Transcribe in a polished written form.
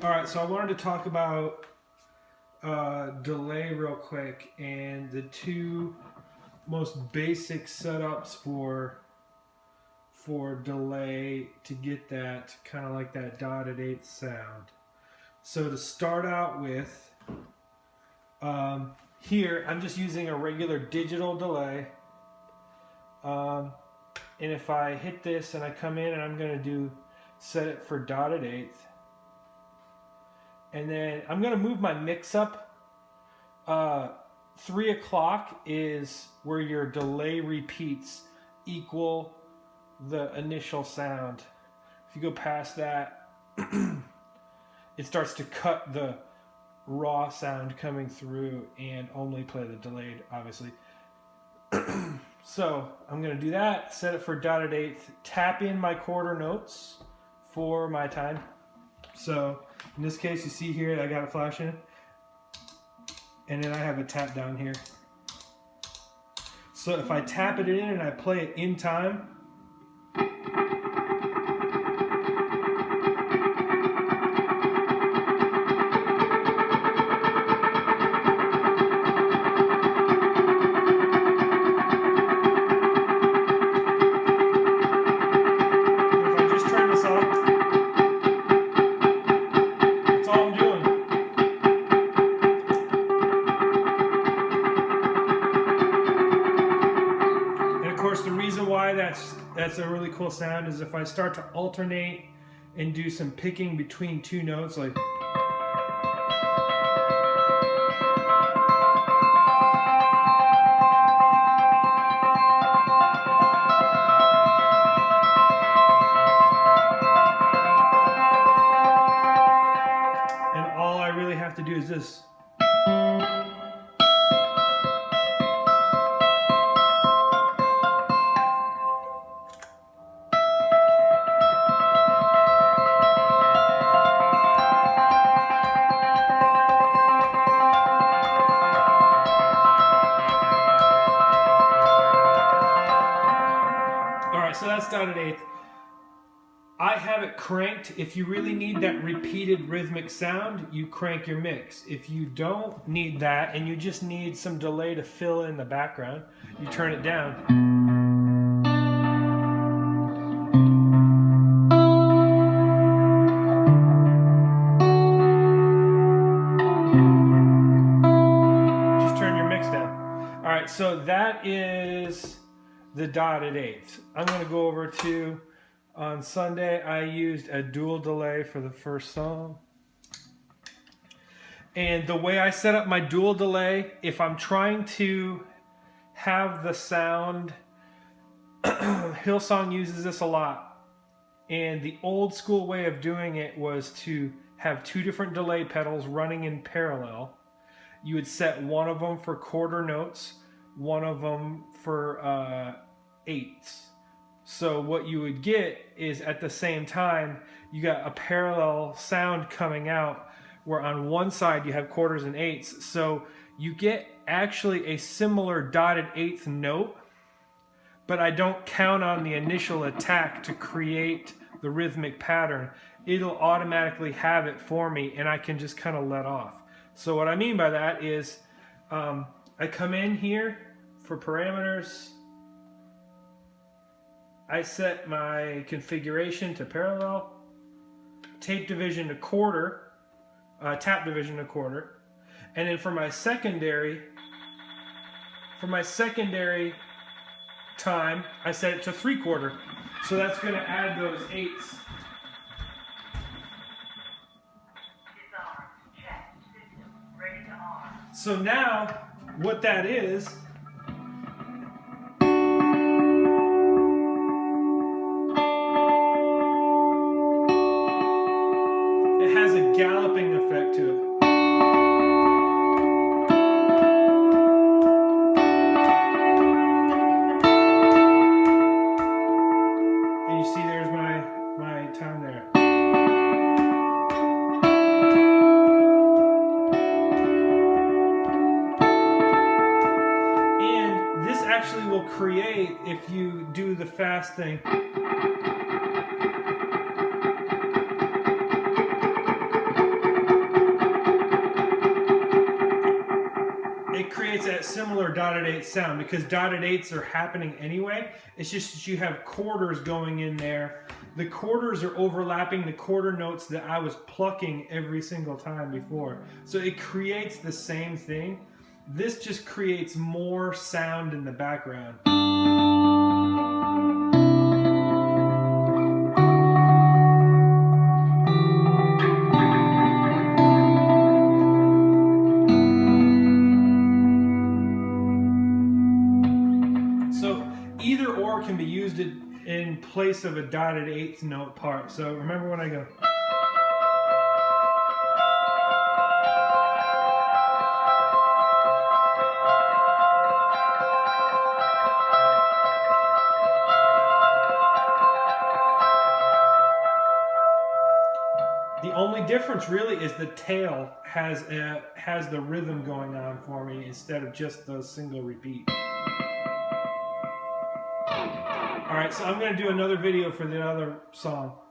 All right, so I wanted to talk about delay real quick, and the two most basic setups for delay to get that kind of like that dotted eighth sound. So to start out with, here I'm just using a regular digital delay, and if I hit this and I come in and I'm going to set it for dotted eighth. And then I'm going to move my mix up. 3 o'clock is where your delay repeats equal the initial sound. If you go past that, it starts to cut the raw sound coming through and only play the delayed, obviously. So I'm going to do that, set it for dotted eighth, tap in my quarter notes for my time. So in this case, you see here, I got it flashing. And then I have a tap down here. So if I tap it in and I play it in time, that's a really cool sound is if I start to alternate and do some picking between two notes, like and all I really have to do is this. So that's dotted eighth. I have it cranked. If you really need that repeated rhythmic sound, you crank your mix. If you don't need that and you just need some delay to fill in the background, you turn it down. Just turn your mix down. All right, so that is the dotted eighth. I'm going to go over to, on Sunday, I used a dual delay for the first song. And the way I set up my dual delay, if I'm trying to have the sound, Hillsong uses this a lot. And the old school way of doing it was to have two different delay pedals running in parallel. You would set one of them for quarter notes, one of them for eighths. So what you would get is at the same time you got a parallel sound coming out where on one side you have quarters and eighths. So you get actually a similar dotted eighth note, but I don't count on the initial attack to create the rhythmic pattern. It'll automatically have it for me and I can just kind of let off. So what I mean by that is I come in here for parameters. I set my configuration to parallel, tape division to quarter, tap division to quarter, and then for my secondary time, I set it to 3/4. So that's going to add those eighths. So now, what that is, it has a galloping effect to it. And you see there's my time there. And this actually will create, if you do the fast thing, similar dotted eighth sound because dotted eighths are happening anyway. It's just that you have quarters going in there. The quarters are overlapping the quarter notes that I was plucking every single time before. So it creates the same thing. This just creates more sound in the background. So either or can be used in place of a dotted eighth note part. So remember when I go. The only difference really is the tail has the rhythm going on for me instead of just the single repeat. Alright, so I'm going to do another video for the other song.